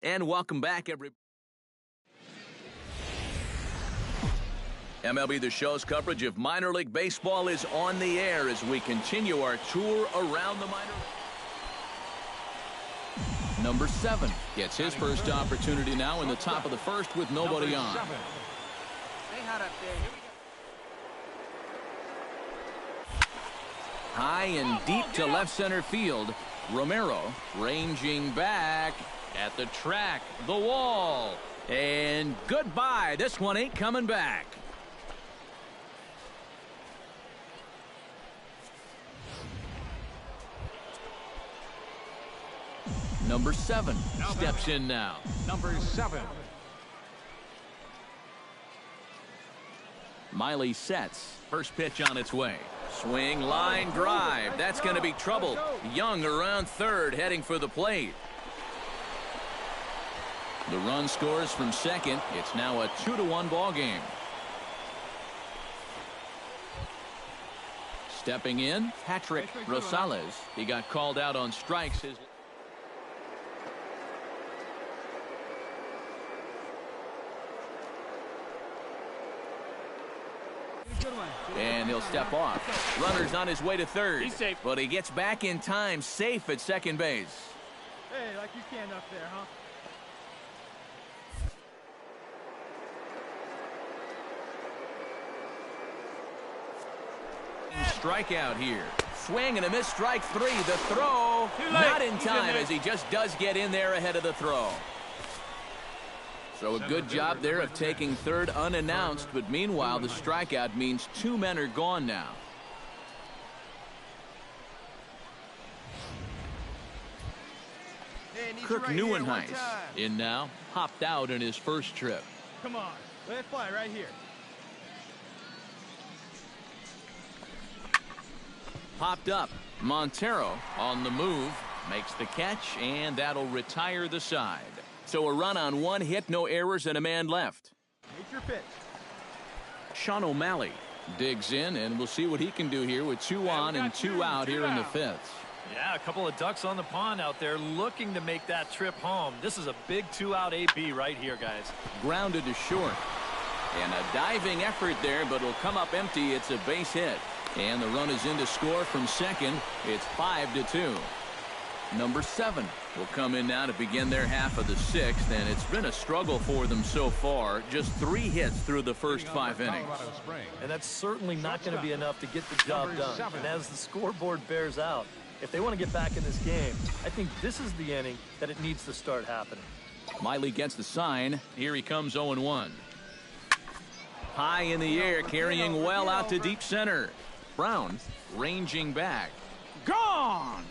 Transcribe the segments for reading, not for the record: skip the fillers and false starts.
And welcome back, everybody. MLB The Show's coverage of minor league baseball is on the air as we continue our tour around the minor league. Number 7 gets his first opportunity now in the top of the first with nobody on. Stay hot up there. Here we go. High and deep to left center field. Romero ranging back at the track, the wall, and goodbye. This one ain't coming back. Number 7 steps in now. Number 7. Miley sets. First pitch on its way. Swing, line drive. That's going to be trouble. Young around third, heading for the plate. The run scores from second. It's now a 2-1 ball game. Stepping in, Patrick Rosales. He got called out on strikes. And he'll step off. Runner's on his way to third. He's safe. But he gets back in time, safe at second base. Hey, like you can up there, huh? Strikeout here. Swing and a miss, strike 3. The throw not in time as he just does get in there ahead of the throw. So a good job there of taking third unannounced, but meanwhile the strikeout means 2 men are gone now. Kirk Neuenhuis in now, hopped out in his first trip. Come on, let it fly right here. Popped up. Montero on the move, makes the catch, and that'll retire the side. So a run on 1 hit, no errors, and a man left. Make your pitch. Sean O'Malley digs in, and we'll see what he can do here with 2 on and 2 out here in the 5th. Yeah, a couple of ducks on the pond out there looking to make that trip home. This is a big 2-out AB right here, guys. Grounded to short. And a diving effort there, but it'll come up empty. It's a base hit. And the run is in to score from second. It's 5-2. Number 7 will come in now to begin their half of the 6th, and it's been a struggle for them so far. Just 3 hits through the first 5 innings. And that's certainly not going to be enough to get the job done. And as the scoreboard bears out, if they want to get back in this game, I think this is the inning that it needs to start happening. Miley gets the sign. Here he comes 0-1. High in the air, carrying well out to deep center. Brown ranging back. Gone!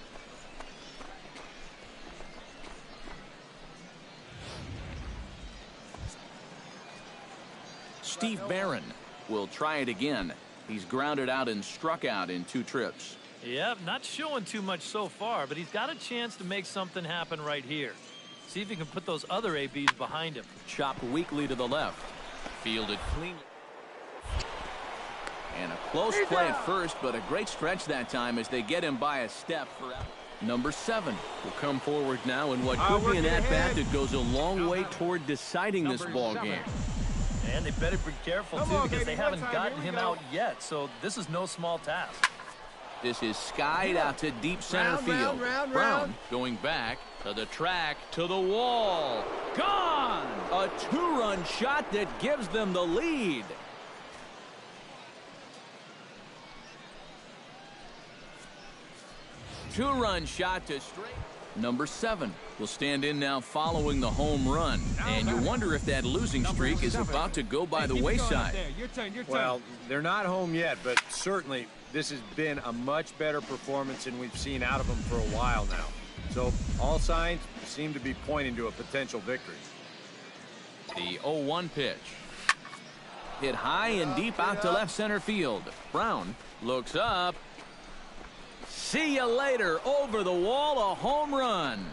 Steve Barron will try it again. He's grounded out and struck out in 2 trips. Yep, not showing too much so far, but he's got a chance to make something happen right here. See if he can put those other ABs behind him. Chopped weakly to the left. Fielded clean. And a close play at first, but a great stretch that time as they get him by a step. Number 7 will come forward now in what could be an at-bat that goes a long way toward deciding this ball game. And they better be careful, too, because they haven't gotten him out yet, so this is no small task. This is skied out to deep center field. Brown going back to the track, to the wall. Gone! A 2-run shot that gives them the lead. Two-run shot to straight. Number 7 will stand in now following the home run. And you wonder if that losing streak is about to go by the wayside. Your turn. Well, they're not home yet, but certainly this has been a much better performance than we've seen out of them for a while now. So all signs seem to be pointing to a potential victory. The 0-1 pitch. Hit high and deep out to left center field. Brown looks up. See you later. Over the wall, a home run.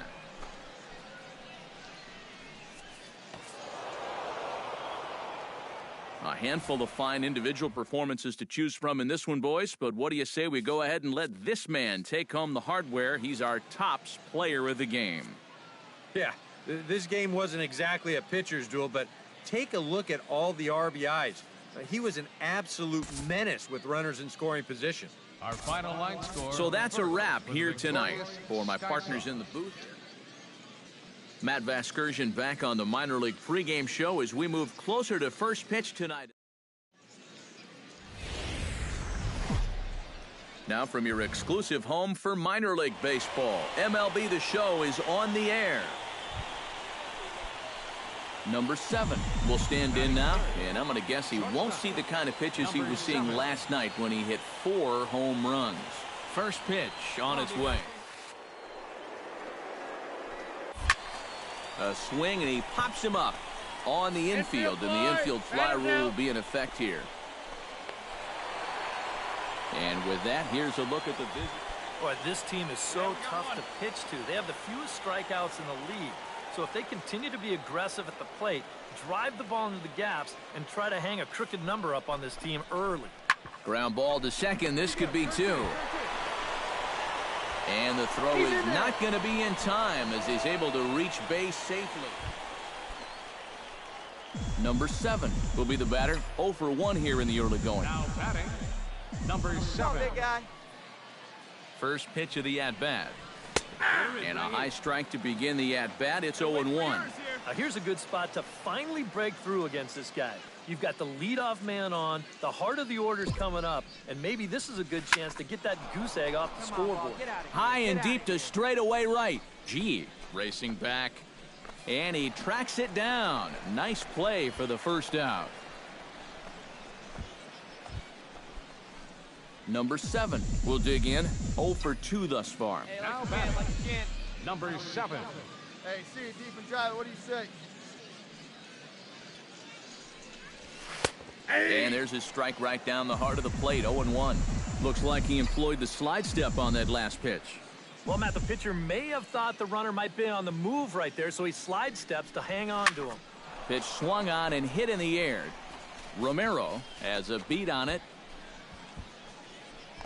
A handful of fine individual performances to choose from in this one, boys. But what do you say we go ahead and let this man take home the hardware? He's our tops player of the game. Yeah, This game wasn't exactly a pitcher's duel, but take a look at all the RBIs. He was an absolute menace with runners in scoring position. Our final line score. So that's a wrap here tonight. For my partners in the booth, Matt Vasgersian back on the minor league pregame show as we move closer to first pitch tonight. Now from your exclusive home for minor league baseball, MLB The Show is on the air. Number 7 will stand in now, and I'm going to guess he won't see the kind of pitches he was seeing last night when he hit 4 home runs. First pitch on its way. A swing, and he pops him up on the infield, and the infield fly rule will be in effect here. And with that, here's a look at the visit. Boy, this team is so tough to pitch to. They have the fewest strikeouts in the league. So if they continue to be aggressive at the plate, drive the ball into the gaps, and try to hang a crooked number up on this team early. Ground ball to second. This could be 2. And the throw is not going to be in time as he's able to reach base safely. Number 7 will be the batter. 0 for 1 here in the early going. Now batting, number 7. First pitch of the at-bat. And a high strike to begin the at-bat. It's 0-1. Now here's a good spot to finally break through against this guy. You've got the leadoff man on, the heart of the order's coming up, and maybe this is a good chance to get that goose egg off the scoreboard. High and deep to straightaway right. G racing back, and he tracks it down. Nice play for the first out. Number 7 will dig in. 0 for 2 thus far. Now batting, number 7. Hey, see you deep and dry. What do you say? And there's his strike right down the heart of the plate. 0-1. Looks like he employed the slide step on that last pitch. Well, Matt, the pitcher may have thought the runner might be on the move right there, so he slide steps to hang on to him. Pitch swung on and hit in the air. Romero has a beat on it.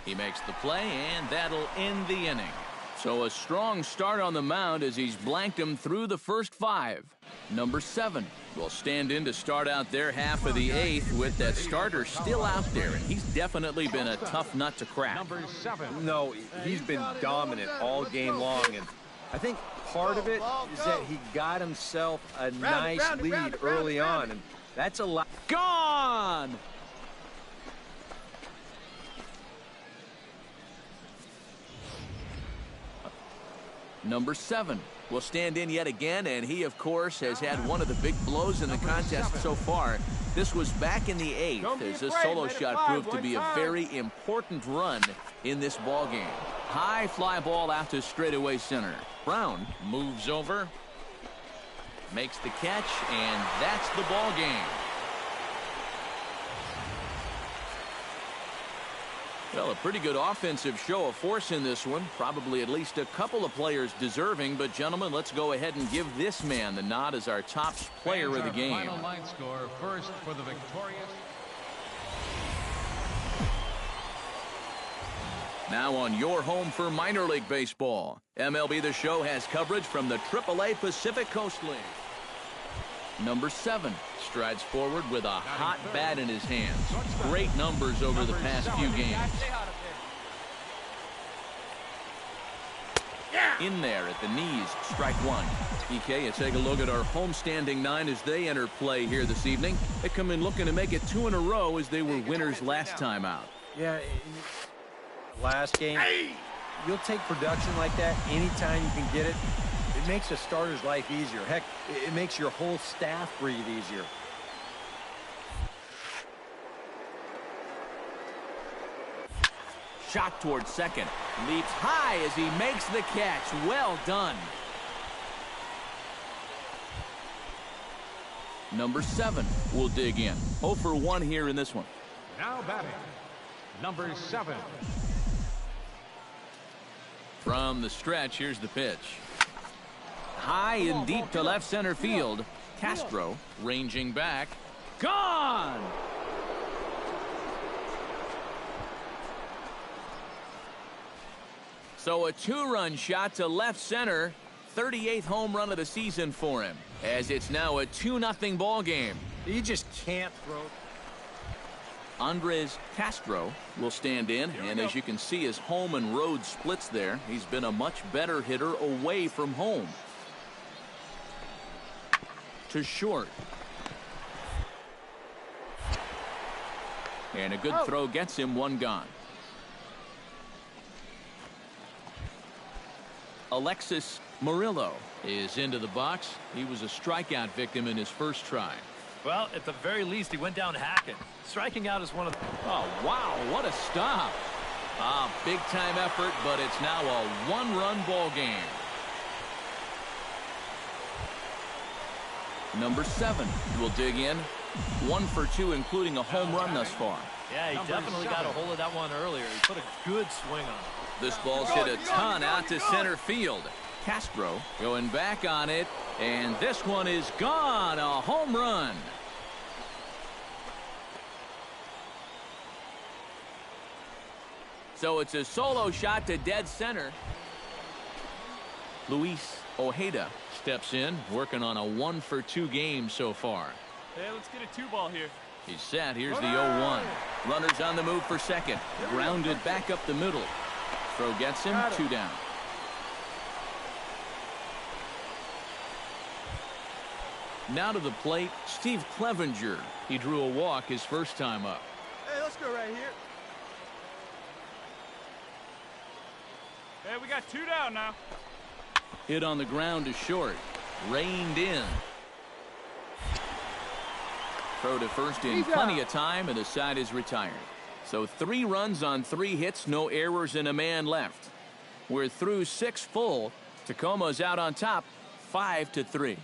He makes the play, and that'll end the inning. So a strong start on the mound as he's blanked him through the first 5. Number 7 will stand in to start out their half of the 8th with that starter still out there, and he's definitely been a tough nut to crack. Number 7. No, he's been dominant all game long, and I think part of it is that he got himself a nice lead early on, and that's a lot. Gone! Number 7 will stand in yet again, and he, of course, has had one of the big blows in the contest so far. This was back in the 8th as this solo shot proved to be a very important run in this ball game. High fly ball out to straightaway center. Brown moves over, makes the catch, and that's the ball game. Well, a pretty good offensive show of force in this one. Probably at least a couple of players deserving. But, gentlemen, let's go ahead and give this man the nod as our top player of the game. Final line score first for the victorious. Now on your home for minor league baseball. MLB The Show has coverage from the AAA Pacific Coast League. Number 7 strides forward with a hot bat in his hands. Great numbers over the past few games. In there at the knees, strike 1. PK, you take a look at our homestanding 9 as they enter play here this evening. They come in looking to make it 2 in a row as they were winners last time out. Yeah, last game, you'll take production like that anytime you can get it. It makes a starter's life easier. Heck, it makes your whole staff breathe easier. Shot towards second. Leaps high as he makes the catch. Well done. Number 7 will dig in. 0 for 1 here in this one. Now batting, number 7. From the stretch, here's the pitch. High and deep to left center field. Castro ranging back. Gone! So a 2-run shot to left center. 38th home run of the season for him, as it's now a 2-0 ball game. You just can't throw. Andres Castro will stand in, and as you can see, his home and road splits there. He's been a much better hitter away from home. To short. And a good throw gets him one gone. Alexis Murillo is into the box. He was a strikeout victim in his first try. Well, at the very least, he went down hacking. Striking out is one of the... Oh, wow, what a stop. Big-time effort, but it's now a one-run ball game. Number 7 will dig in. 1 for 2, including a home run thus far. Yeah, he definitely got a hold of that one earlier. He put a good swing on it. This ball's hit a ton out to center field. Castro going back on it, and this one is gone. A home run. So it's a solo shot to dead center. Luis Ojeda steps in, working on a 1 for 2 game so far. Hey, let's get a 2-ball here. He's set. Here's the 0-1. Runners on the move for second. Grounded back up the middle. Throw gets him 2 down. Now to the plate, Steve Clevenger. He drew a walk his first time up. Hey, let's go right here. Hey, we got 2 down now. Hit on the ground to short. Reined in. Throw to first in plenty of time, and the side is retired. So 3 runs on 3 hits, no errors, and a man left. We're through 6 full. Tacoma's out on top, 5-3.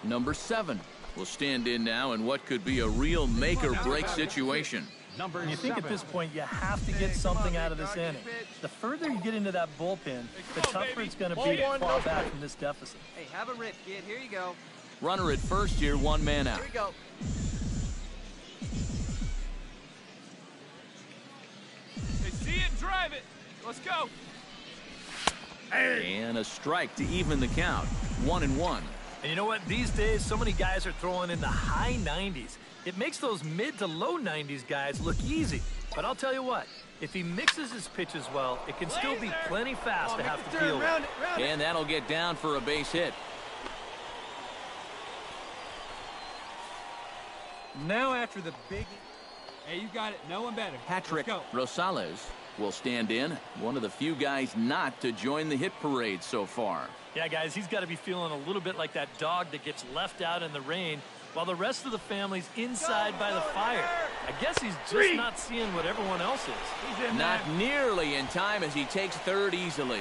Number 7 will stand in now in what could be a real make-or-break situation. And you think at this point you have to get something out of this inning. The further you get into that bullpen, the tougher it's going to be to claw back from this deficit. Hey, have a rip, kid. Here you go. Runner at first here, 1 man out. Here we go. Hey, see it, drive it. Let's go. And a strike to even the count. 1-1. And you know what? These days, so many guys are throwing in the high 90s. It makes those mid to low 90s guys look easy. But I'll tell you what, if he mixes his pitches well, it can still be plenty fast to have to deal with. And that'll get down for a base hit. Now after the big... Hey, you got it. No one better. Patrick Rosales will stand in. One of the few guys not to join the hit parade so far. Yeah, guys, he's got to be feeling a little bit like that dog that gets left out in the rain while the rest of the family's inside by the fire. I guess he's just not seeing what everyone else is. Not nearly in time as he takes third easily.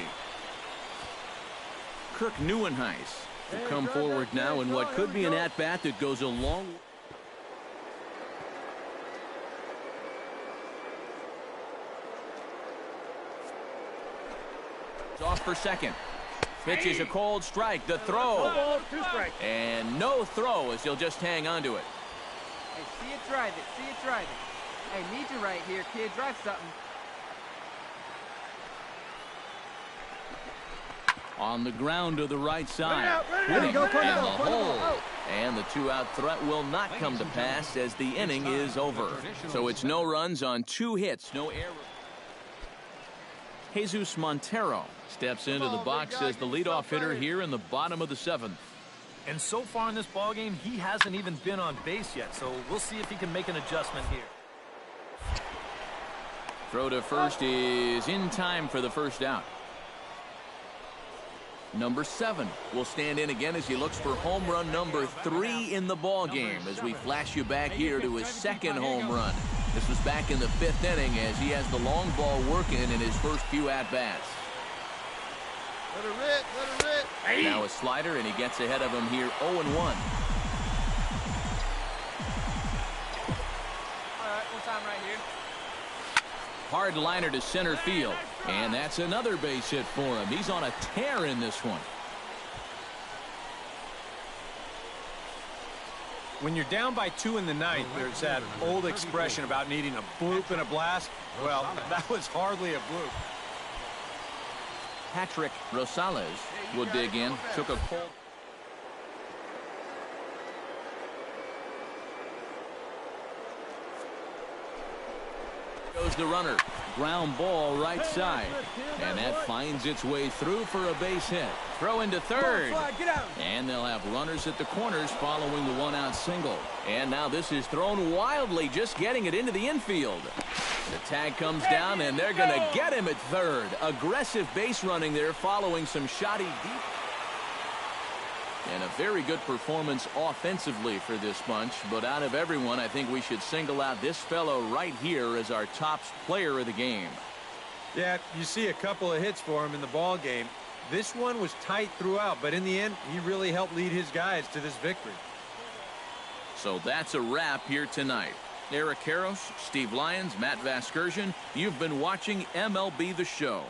Kirk Neuenhuis will come forward now in what could be an at-bat that goes a long... Off for second. Pitch is a cold strike. The throw. And no throw as he'll just hang on to it. Hey, see it, drive it. See it, drive it. Hey, need you right here, kid. Drive something. On the ground to the right side. Winning in the hole. And the 2-out threat will not come to pass as the inning is over. So it's no runs on 2 hits, no errors. Jesus Montero steps into the box as the leadoff hitter here in the bottom of the 7th. And so far in this ballgame, he hasn't even been on base yet, so we'll see if he can make an adjustment here. Throw to first is in time for the first out. Number 7 will stand in again as he looks for home run number 3 in the ballgame as we flash you back here to his 2nd home run. This was back in the 5th inning as he has the long ball working in his first few at-bats. Let her rip, let her rip. Hey. Now a slider, and he gets ahead of him here 0-1. All right, one time right here. Hard liner to center field, and that's another base hit for him. He's on a tear in this one. When you're down by 2 in the 9th, there's that old expression about needing a bloop and a blast. Well, that was hardly a bloop. Patrick Rosales will dig in. Took a cold. Goes the runner. Ground ball right side. And that finds its way through for a base hit. Throw into third. And they'll have runners at the corners following the one-out single. And now this is thrown wildly, just getting it into the infield. The tag comes down, and they're going to get him at third. Aggressive base running there following some shoddy deep. And a very good performance offensively for this bunch. But out of everyone, I think we should single out this fellow right here as our top player of the game. Yeah, you see a couple of hits for him in the ball game. This one was tight throughout, but in the end, he really helped lead his guys to this victory. So that's a wrap here tonight. Eric Karros, Steve Lyons, Matt Vasgersian, you've been watching MLB The Show.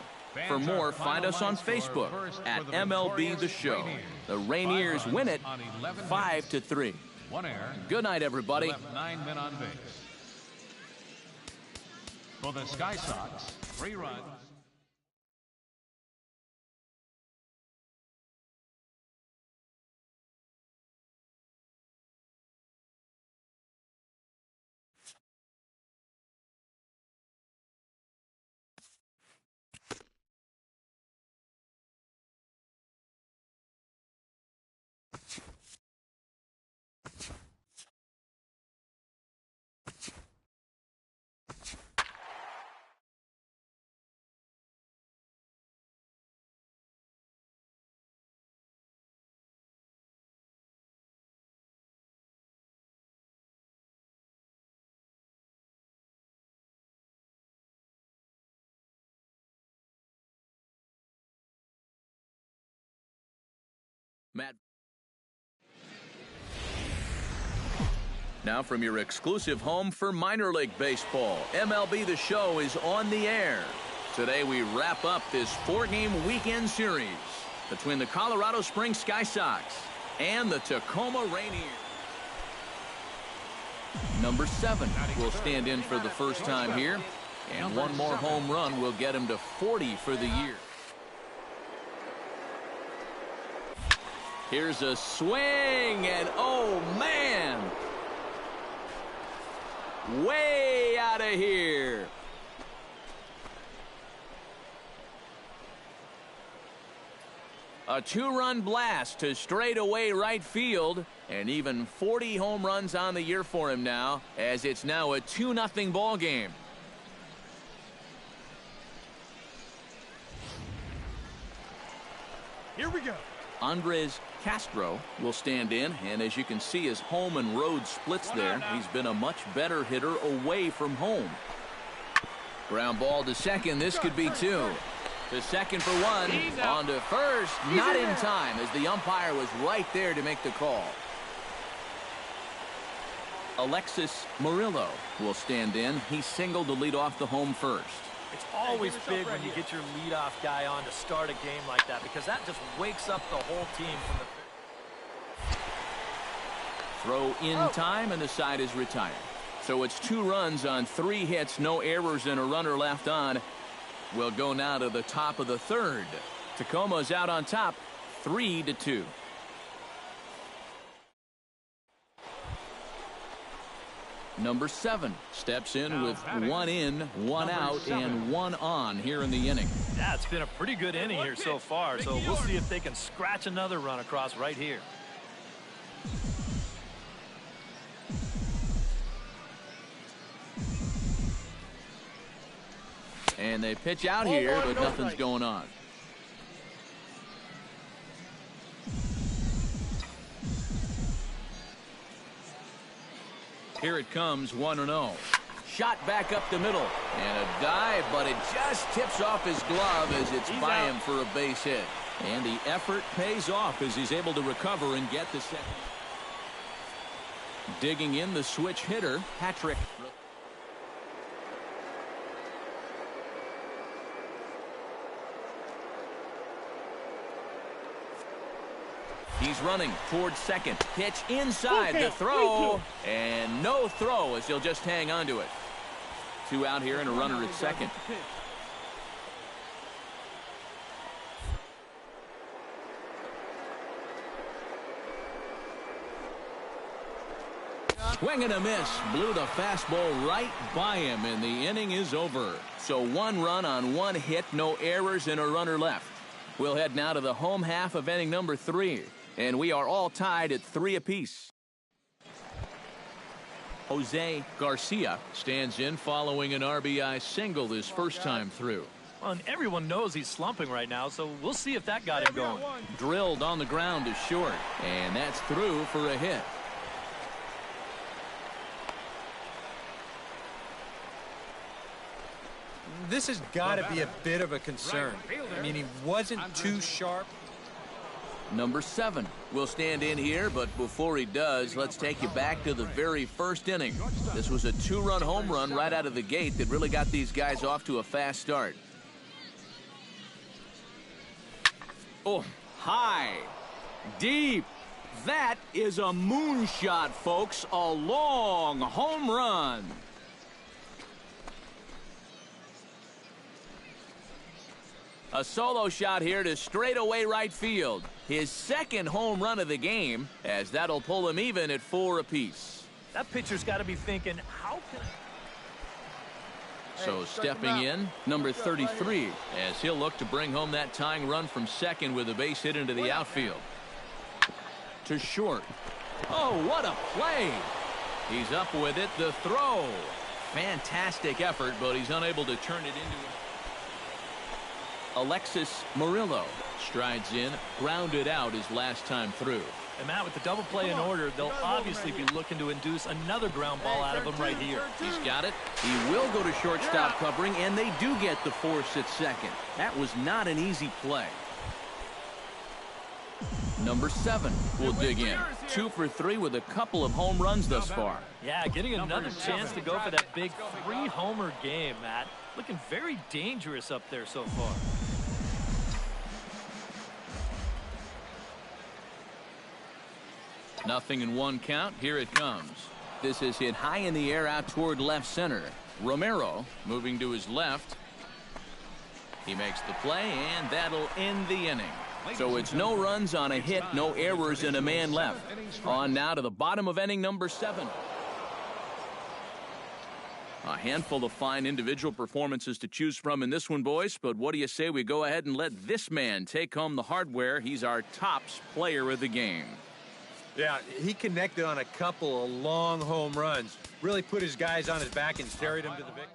For more, find us on Facebook at MLB The Show. The Rainiers win it 5-3. One error. Good night, everybody. Left 9 men on base. For the Sky Sox, 3 runs. Matt. Now from your exclusive home for minor league baseball, MLB The Show is on the air. Today we wrap up this 4-game weekend series between the Colorado Springs Sky Sox and the Tacoma Rainiers. Number 7 will stand in for the first time here, and one more home run will get him to 40 for the year. Here's a swing, and oh man, way out of here. A 2-run blast to straightaway right field, and even 40 home runs on the year for him now, as it's now a 2-0 ball game. Here we go. Andres Castro will stand in, and as you can see, his home and road splits there. He's been a much better hitter away from home. Ground ball to second. This could be 2. To second for 1. On to first. Not in time, as the umpire was right there to make the call. Alexis Murillo will stand in. He singled to lead off the home first. It's always big when you get your leadoff guy on to start a game like that, because that just wakes up the whole team from the throw in time, and the side is retired. So it's 2 runs on 3 hits, no errors, and a runner left on. We'll go now to the top of the 3rd. Tacoma's out on top, 3-2. Number 7 steps in with 1 in, 1 out, and 1 on here in the inning. Yeah, it's been a pretty good inning here so far, so we'll see if they can scratch another run across right here. And they pitch out here, but nothing's going on. Here it comes, 1-0. Shot back up the middle. And a dive, but it just tips off his glove as it's by him for a base hit. And the effort pays off as he's able to recover and get the second. Digging in the switch hitter, Patrick. He's running towards second. Pitch inside the throw. And no throw as he'll just hang on to it. 2 out here and a runner at second. Swing and a miss. Blew the fastball right by him, and the inning is over. So 1 run on 1 hit, no errors, and a runner left. We'll head now to the home half of inning number 3, and we are all tied at 3 apiece. Jose Garcia stands in following an RBI single his first time through. Well, and everyone knows he's slumping right now, so we'll see if that got him going. Drilled on the ground to short, and that's through for a hit. This has got to be a bit of a concern. I mean, he wasn't too sharp. Number 7 will stand in here, but before he does, let's take you back to the very first inning. This was a 2-run home run right out of the gate that really got these guys off to a fast start. Oh, high, deep. That is a moonshot, folks. A long home run. A solo shot here to straightaway right field. His second home run of the game, as that'll pull him even at 4 apiece. That pitcher's got to be thinking, how can So stepping in, number 33, as he'll look to bring home that tying run from second with a base hit into the outfield. To short. Oh, what a play. He's up with it. The throw. Fantastic effort, but he's unable to turn it into it. Alexis Murillo strides in, grounded out his last time through. And Matt, with the double play in order, they'll obviously be looking to induce another ground ball out of him right here. He's got it. He will go to shortstop covering, and they do get the force at second. That was not an easy play. Number 7 will dig in. 2 for 3 with a couple of home runs thus far. Yeah, getting another chance to go for that big 3-homer game, Matt. Looking very dangerous up there so far. Nothing in 1 count. Here it comes. This is hit high in the air out toward left center. Romero moving to his left. He makes the play, and that'll end the inning. So it's no runs on a hit, no errors, and a man left. On now to the bottom of inning number 7. A handful of fine individual performances to choose from in this one, boys. But what do you say we go ahead and let this man take home the hardware? He's our tops player of the game. Yeah, he connected on a couple of long home runs. Really put his guys on his back and carried them to the victory.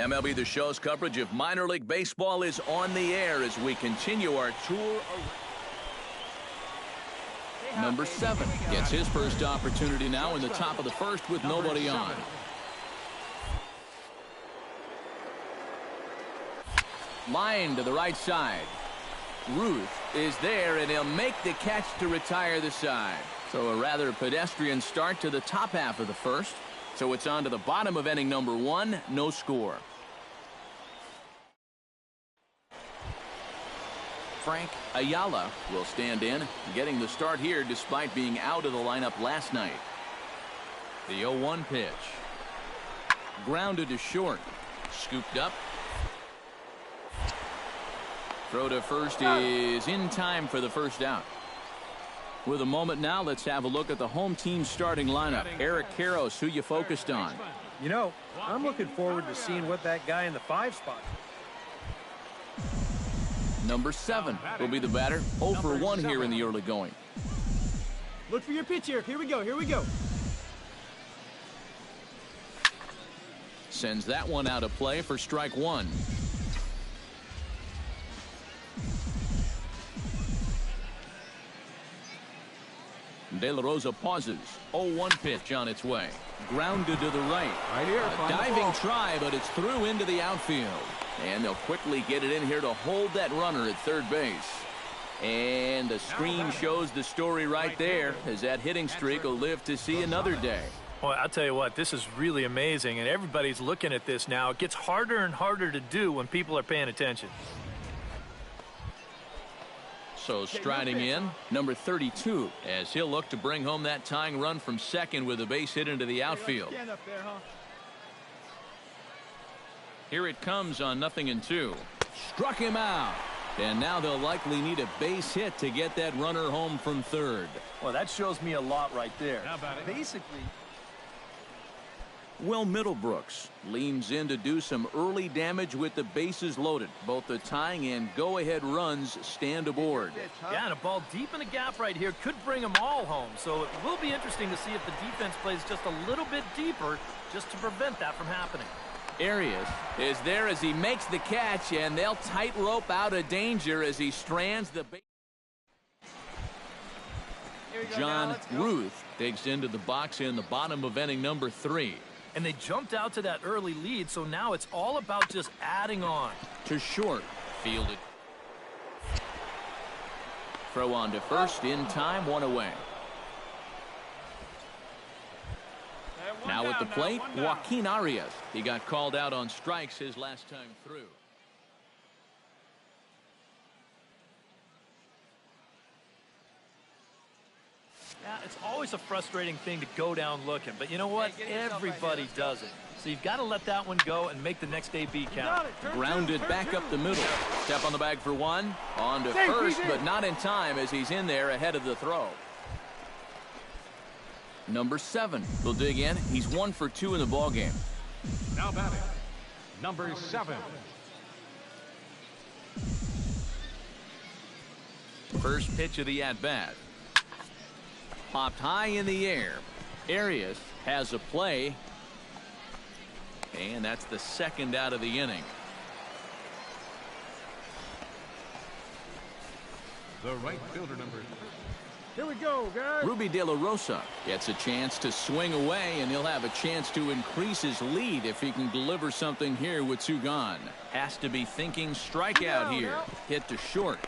MLB The Show's coverage of minor league baseball is on the air as we continue our tour. Number 7 gets his first opportunity now in the top of the first with nobody on. Line to the right side. Ruth is there, and he'll make the catch to retire the side. So a rather pedestrian start to the top half of the first. So it's on to the bottom of inning number 1, no score. Frank Ayala will stand in, getting the start here despite being out of the lineup last night. The 0-1 pitch. Grounded to short. Scooped up. Throw to first is in time for the first out. With a moment now, let's have a look at the home team starting lineup. Eric Karros, who you focused on? You know, I'm looking forward to seeing what that guy in the 5 spot. Number 7 will be the batter. 0 for 1 here in the early going. Look for your pitch, Eric. Here we go. Here we go. Sends that one out of play for strike 1. De La Rosa pauses. 0-1 pitch on its way. Grounded to the right. Right here. A diving try, but it's through into the outfield. And they'll quickly get it in here to hold that runner at third base. And the screen shows the story right there, as that hitting streak will live to see another day. Well, I'll tell you what, this is really amazing, and everybody's looking at this now. It gets harder and harder to do when people are paying attention. So striding in, number 32, as he'll look to bring home that tying run from second with a base hit into the outfield. Stand up there, huh? Here it comes on 0-2. Struck him out. And now they'll likely need a base hit to get that runner home from third. Well, that shows me a lot right there. Basically, Will Middlebrooks leans in to do some early damage with the bases loaded. Both the tying and go-ahead runs stand aboard. yeah, and a ball deep in the gap right here could bring them all home. So it will be interesting to see if the defense plays just a little bit deeper just to prevent that from happening. Arias is there as he makes the catch, and they'll tightrope out of danger as he strands the base. John Ruth digs into the box in the bottom of inning number 3. And they jumped out to that early lead, so now it's all about just adding on. To short, fielded. Throw on to first, in time, 1 away. Now at the plate, Joaquin Arias. He got called out on strikes his last time through. Yeah, it's always a frustrating thing to go down looking, but you know what? Everybody does it. So you've got to let that one go and make the next AB count. Grounded back up the middle. Step on the bag for 1. On to first, but not in time as he's in there ahead of the throw. Number 7 will dig in. He's 1 for 2 in the ballgame. Now batting, number 7. First pitch of the at-bat. Popped high in the air. Arias has a play. And that's the second out of the inning. The right fielder, number 3. Here we go, guys. Ruby De La Rosa gets a chance to swing away, and he'll have a chance to increase his lead if he can deliver something here with 2 gone. Has to be thinking strikeout here. Hit to short.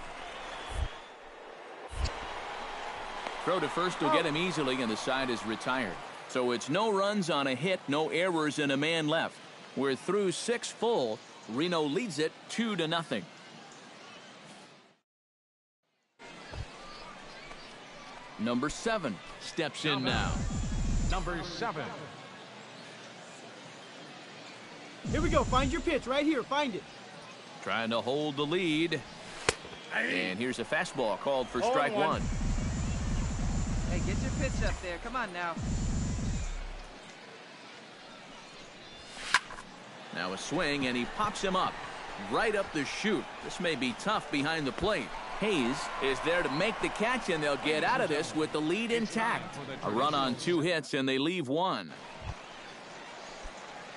Throw to first will get him easily, and the side is retired. So it's no runs on a hit, no errors, and a man left. We're through 6 full. Reno leads it 2-0. Number 7 steps in now. Number 7. Here we go. Find your pitch right here. Find it. Trying to hold the lead. And here's a fastball called for strike 1. Hey, get your pitch up there. Come on now. Now a swing, and he pops him up. Right up the chute. This may be tough behind the plate. Hayes is there to make the catch, and they'll get out of this with the lead intact. A run on 2 hits, and they leave 1.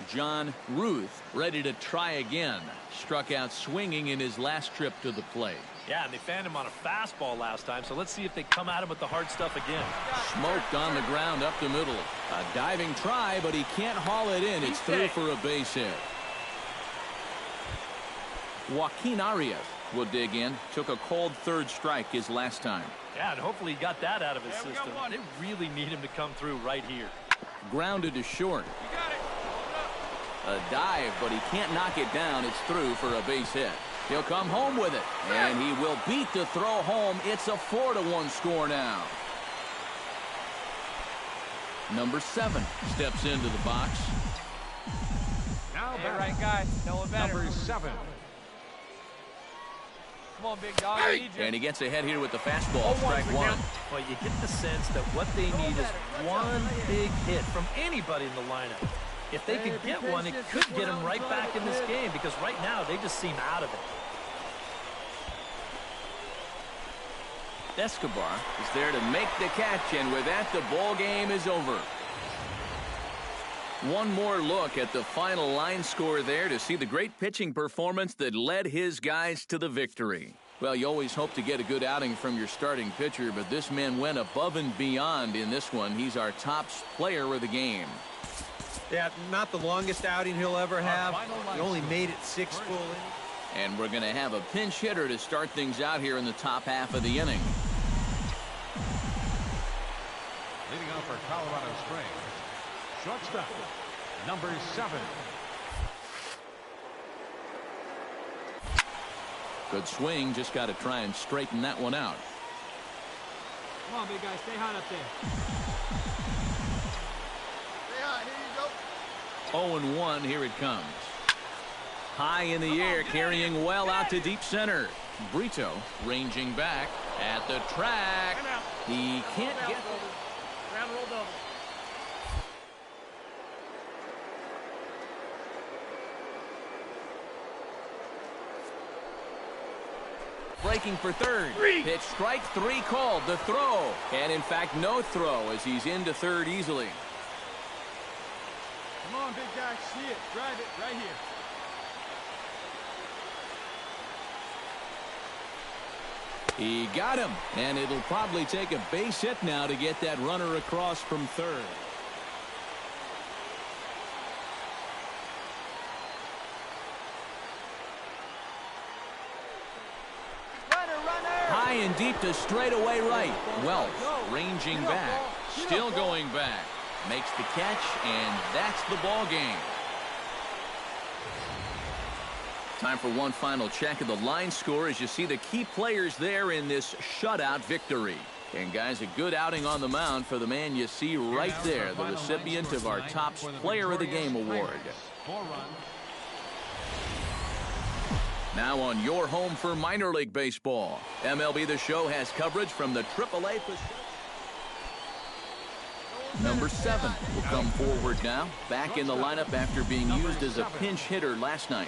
John Ruth, ready to try again. Struck out swinging in his last trip to the plate. Yeah, and they fanned him on a fastball last time, so let's see if they come at him with the hard stuff again. Smoked on the ground up the middle. A diving try, but he can't haul it in. It's through for a base hit. Joaquin Arias will dig in. Took a cold third strike his last time. Yeah, and hopefully he got that out of his system. They really need him to come through right here. Grounded to short. You got it. A dive, but he can't knock it down. It's through for a base hit. He'll come home with it, and he will beat the throw home. It's a 4-1 score now. Number 7 steps into the box. Now Hey, batting, right guy. No one better. number 7. Come on, big dog. I need you. And he gets ahead here with the fastball. Strike one. Well, you get the sense that what they need is one big hit from anybody in the lineup. If they could get one, it could get them right back in this game, because right now they just seem out of it. Escobar is there to make the catch, and with that, the ball game is over. One more look at the final line score there to see the great pitching performance that led his guys to the victory. Well, you always hope to get a good outing from your starting pitcher, but this man went above and beyond in this one. He's our top player of the game. Yeah, not the longest outing he'll ever have. He only made it 6 full innings. And we're going to have a pinch hitter to start things out here in the top half of the inning. Leading off for Colorado Springs, shortstop, number 7. Good swing, just got to try and straighten that one out. Come on, big guy. Stay hot up there. Stay hot. Here you go. 0-1, here it comes. High in the air, carrying well out to deep center. Brito ranging back at the track. He can't get... Ground roll double. Breaking for third. Pitch strike 3 called. The throw. And in fact, no throw as he's into third easily. Come on, big guy. See it. Drive it right here. He got him, and it'll probably take a base hit now to get that runner across from third. High and deep to straightaway right. Wells ranging back, still going back. Makes the catch, and that's the ball game. Time for one final check of the line score as you see the key players there in this shutout victory. And guys, a good outing on the mound for the man you see right there, the recipient of our top player of the game award. 4 runs. Now on your home for minor league baseball. MLB The Show has coverage from the AAA position. Number 7 will come forward now, back in the lineup after being used as a pinch hitter last night.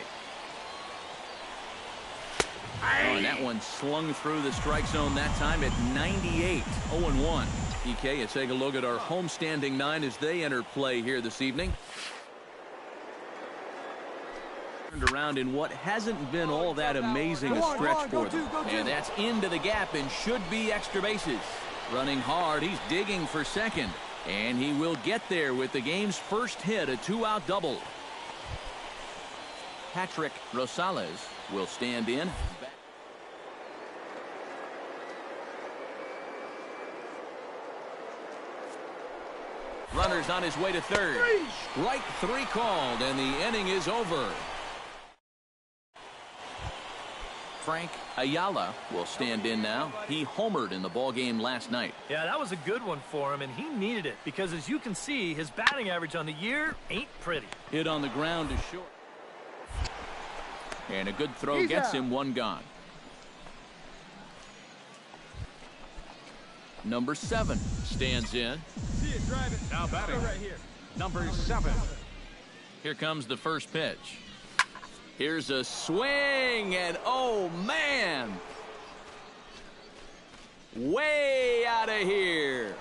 Oh, and that one slung through the strike zone that time at 98. 0-1. PK, you take a look at our homestanding 9 as they enter play here this evening. Turned around in what hasn't been all that amazing a stretch for them. And that's into the gap and should be extra bases. Running hard, he's digging for second. And he will get there with the game's first hit, a 2-out double. Patrick Rosales will stand in. Runner's on his way to third. Strike 3 called, and the inning is over. Frank Ayala will stand in now. He homered in the ballgame last night. Yeah, that was a good one for him, and he needed it because, as you can see, his batting average on the year ain't pretty. Hit on the ground to short. And a good throw gets him one gone. Number 7 stands in. See it. Drive it. Now batting, Right here. number 7. Here comes the first pitch. Here's a swing, and oh man, way out of here.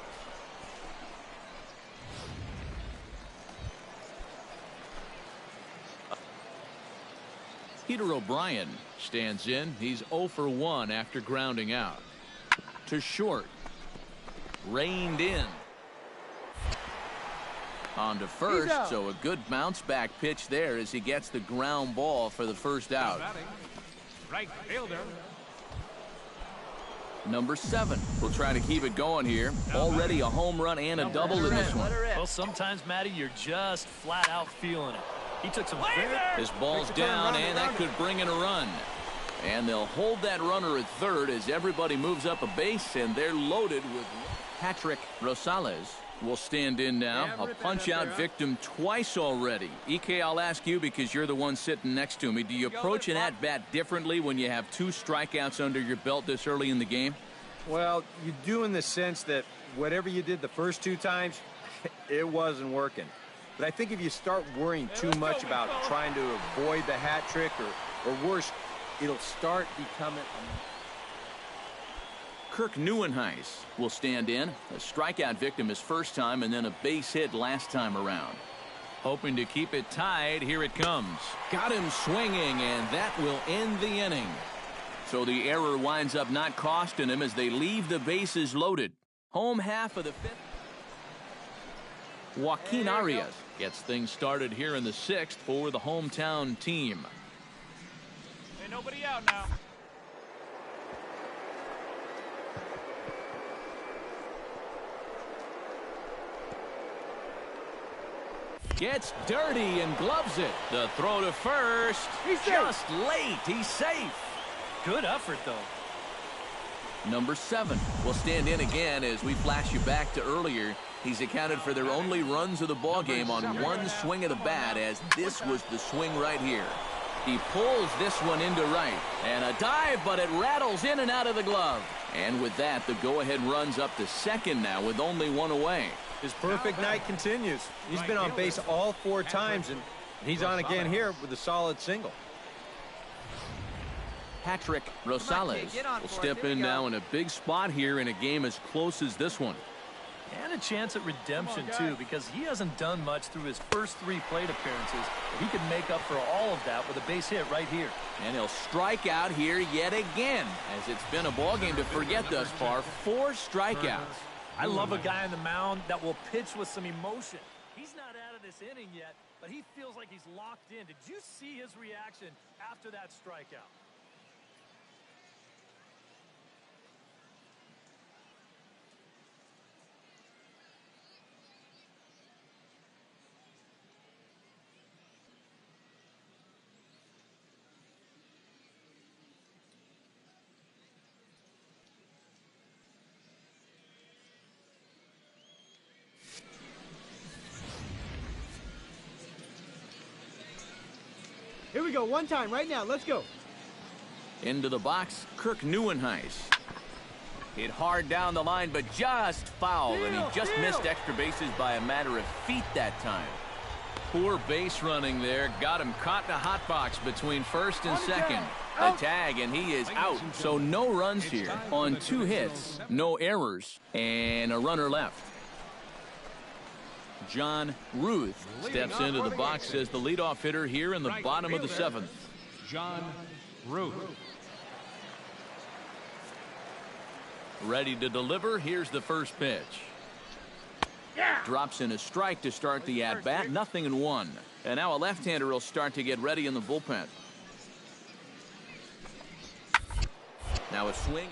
Peter O'Brien stands in. He's 0 for 1 after grounding out. To short. Reined in. On to first, so a good bounce back pitch there as he gets the ground ball for the first out. Right fielder. Number 7 will try to keep it going here. Already a home run and a double in this one. Well, sometimes, Matty, you're just flat out feeling it. He took some This ball's down, and that could bring in a run. And they'll hold that runner at third as everybody moves up a base, and they're loaded with Patrick Rosales will stand in now. A punch-out victim twice already. EK, I'll ask you because you're the one sitting next to me. Do you approach an at-bat differently when you have 2 strikeouts under your belt this early in the game? Well, you do in the sense that whatever you did the first 2 times, it wasn't working. But I think if you start worrying too much about trying to avoid the hat trick or worse, it'll start becoming Kirk Neuenhuis will stand in. A strikeout victim his first time and then a base hit last time around. Hoping to keep it tied. Here it comes. Got him swinging, and that will end the inning. So the error winds up not costing him as they leave the bases loaded. Home half of the 5th. Joaquin Arias gets things started here in the 6th for the hometown team. Ain't nobody out now. Gets dirty and gloves it. The throw to first. He's just late. He's safe. Good effort, though. Number 7 will stand in again as we flash you back to earlier. He's accounted for their only runs of the ball game on 1 swing of the bat, as this was the swing right here. He pulls this one into right, and a dive, but it rattles in and out of the glove. And with that, the go-ahead runs up to second now with only 1 away. His perfect night continues. He's been on base all 4 times, and he's on again here with a solid single. Patrick Rosales will step in now in a big spot here in a game as close as this one. And a chance at redemption, too, because he hasn't done much through his first 3 plate appearances. But he could make up for all of that with a base hit right here. And he'll strike out here yet again, as it's been a ball game to forget thus far. 4 strikeouts. I love a guy on the mound that will pitch with some emotion. He's not out of this inning yet, but he feels like he's locked in. Did you see his reaction after that strikeout? Here we go, one time, right now, let's go. Into the box, Kirk Neuenhuis. Hit hard down the line, but just foul, and he just missed extra bases by a matter of feet that time. Poor base running there, got him caught in a hot box between first and second. A tag, and he is out. So no runs here on 2 hits, no errors, and a runner left. John Ruth steps into the box as the leadoff hitter here in the bottom of the 7th. John Ruth. Ready to deliver. Here's the first pitch. Drops in a strike to start the at-bat. 0-1. And now a left-hander will start to get ready in the bullpen. Now a swing.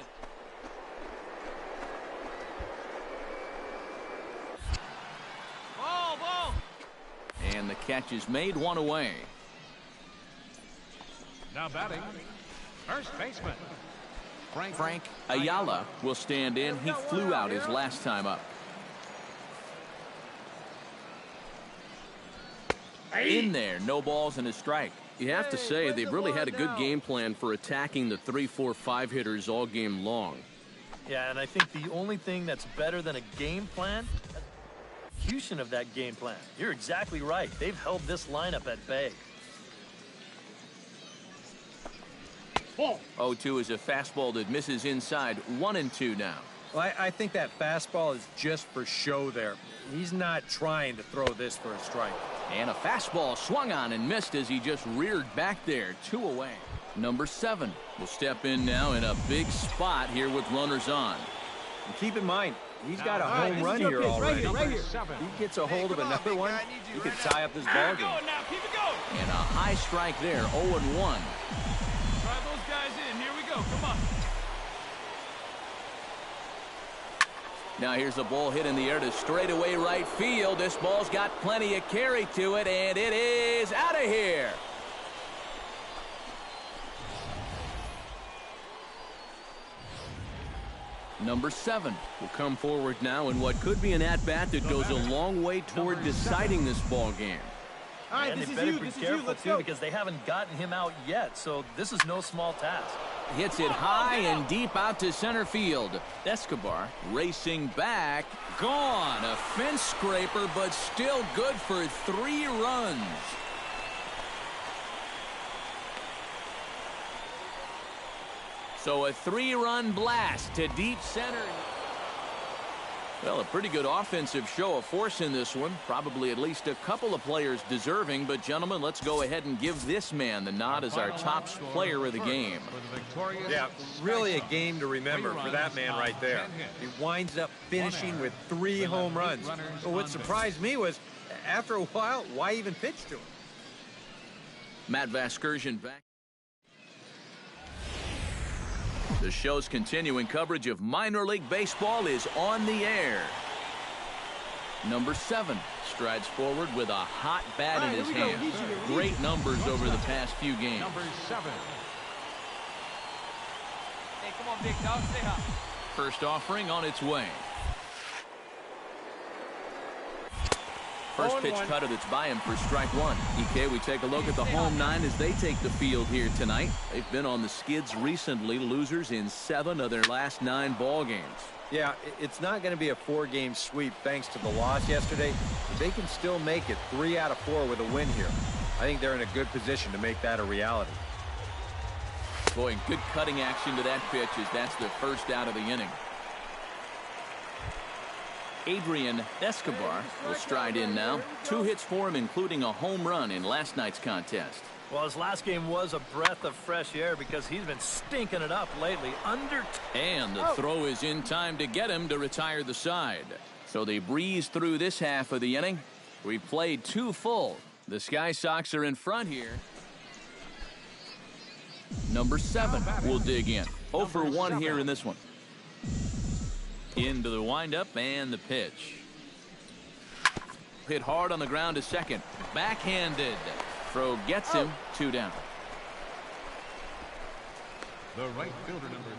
Ball. And the catch is made, 1 away. Now batting, first baseman. Frank Ayala will stand in. He flew out his last time up. In there, no balls and a strike. You have to say they've really had a good game plan for attacking the 3, 4, 5 hitters all game long. Yeah, and I think the only thing that's better than a game plan, execution of that game plan. You're exactly right. They've held this lineup at bay. 0-2 is a fastball that misses inside. 1-2 now. Well, I think that fastball is just for show there. He's not trying to throw this for a strike. And a fastball swung on and missed as he just reared back there. 2 away. Number 7 will step in now in a big spot here with runners on. And keep in mind, he's got a right, home run this is here your pitch, already. right here. If he gets a hold of come on, another big one, guy, I need you he could right tie up this Keep ball it game. going now. Keep it going. And a high strike there. 0-1. Drive those guys in. Here we go. Come on. Now here's a ball hit in the air to straightaway right field. This ball's got plenty of carry to it, and it is out of here. Number 7 will come forward now in what could be an at-bat that goes a long way toward deciding this ball game. All right, And this they is better you. be This is you. careful, Let's too, go. because they haven't gotten him out yet, so this is no small task. Hits it high and deep out to center field. Escobar racing back. Gone. A fence scraper, but still good for 3 runs. So a 3-run blast to deep center. Well, a pretty good offensive show of force in this one. Probably at least a couple of players deserving. But, gentlemen, let's go ahead and give this man the nod as our top player of the game. Yeah, really a game to remember for that man right there. He winds up finishing with 3 home runs. But what surprised me was, after a while, why even pitch to him? Matt Vasgersian back. The show's continuing coverage of minor league baseball is on the air. Number 7 strides forward with a hot bat in his hand. Great numbers over the past few games. Number 7. Hey, come on, big dog. Say hi. First offering on its way. First pitch cutter that's by him for strike 1. EK, we take a look at the home 9 as they take the field here tonight. They've been on the skids recently, losers in 7 of their last 9 ball games. Yeah, it's not going to be a 4-game sweep thanks to the loss yesterday. But they can still make it 3 out of 4 with a win here. I think they're in a good position to make that a reality. Boy, good cutting action to that pitch as that's the first out of the inning. Adrian Escobar will stride in now. 2 hits for him, including a home run in last night's contest. Well, his last game was a breath of fresh air because he's been stinking it up lately. And the throw is in time to get him to retire the side. So they breeze through this half of the inning. We've played 2 full. The Sky Sox are in front here. Number 7 will dig in. 0 for 1 here in this one. Into the windup and the pitch. Hit hard on the ground to second. Backhanded. Throw gets him. 2 down. The right fielder, number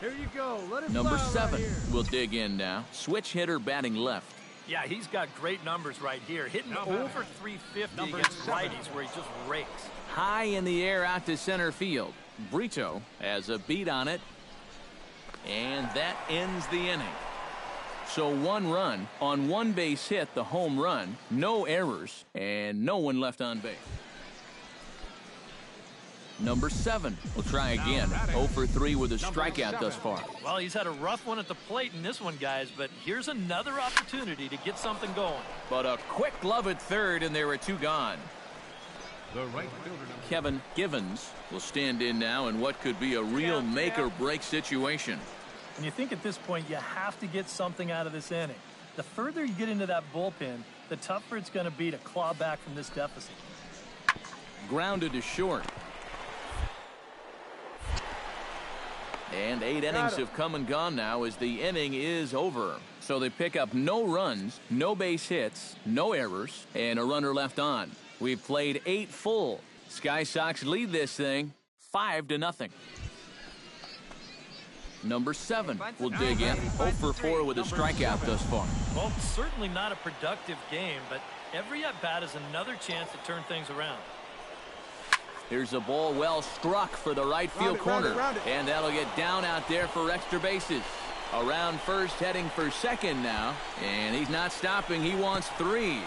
3. Here you go. Let it Number fly 7 right here. will dig in now. Switch hitter batting left. Yeah, he's got great numbers right here. Hitting over 350 against righties where he just rakes. High in the air out to center field. Brito has a beat on it. And that ends the inning. So 1 run on 1 base hit, the home run, no errors, and no one left on base. Number 7 will try again. 0 for 3 with a strikeout thus far. Well, he's had a rough one at the plate in this one, guys, but here's another opportunity to get something going. But a quick glove at third, and there were 2 gone. The right fielder, number Kevin Givens will stand in now in what could be a real make-or-break situation. And you think at this point you have to get something out of this inning. The further you get into that bullpen, the tougher it's going to be to claw back from this deficit. Grounded to short. And 8 innings have come and gone now as the inning is over. So they pick up no runs, no base hits, no errors, and a runner left on. We've played 8 full. Sky Sox lead this thing 5-0. Number 7 will dig in. 0 for 4 with a strikeout thus far. Well, certainly not a productive game, but every at-bat is another chance to turn things around. Here's a ball well struck for the right field corner. And that'll get down out there for extra bases. Around first, heading for second now. And he's not stopping. He wants 3.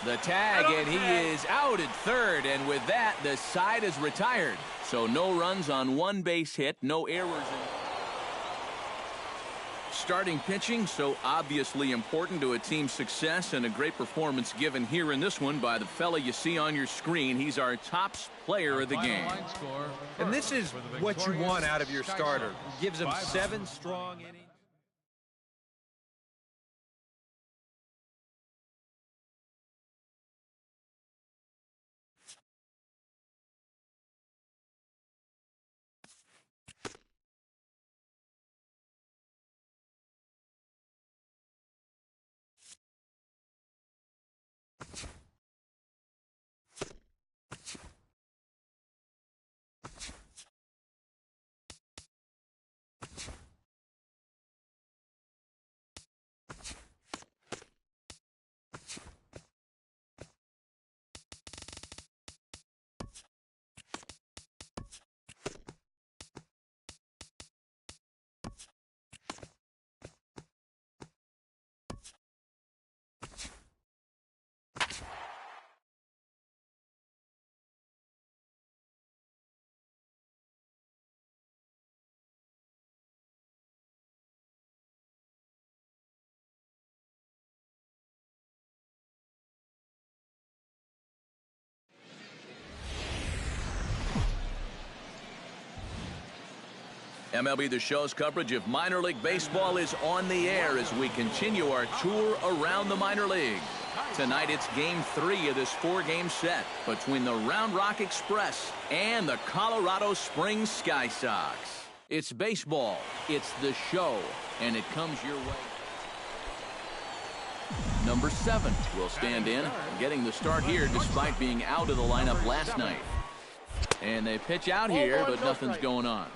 The tag, and he is out at third. And with that, the side is retired. So no runs on 1 base hit, no errors. Starting pitching, so obviously important to a team's success, and a great performance given here in this one by the fella you see on your screen. He's our top player of the game. And this is what you want out of your starter. Gives him 7 strong innings. MLB The Show's coverage of minor league baseball is on the air as we continue our tour around the minor leagues. Tonight it's Game 3 of this 4-game set between the Round Rock Express and the Colorado Springs Sky Sox. It's baseball, it's the show, and it comes your way. Number 7 will stand in, getting the start here despite being out of the lineup last night. And they pitch out here, but nothing's going on.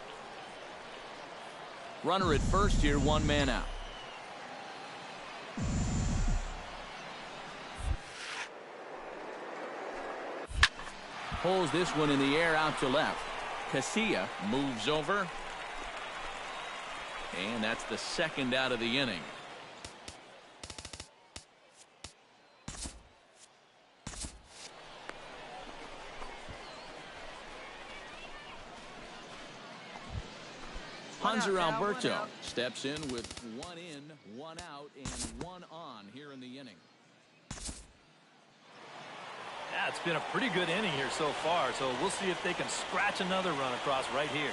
Runner at first here, 1 man out. Pulls this one in the air out to left. Casilla moves over. And that's the 2nd out of the inning. Hunter Alberto steps in with 1 in, 1 out, and 1 on here in the inning. Yeah, it's been a pretty good inning here so far, so we'll see if they can scratch another run across right here.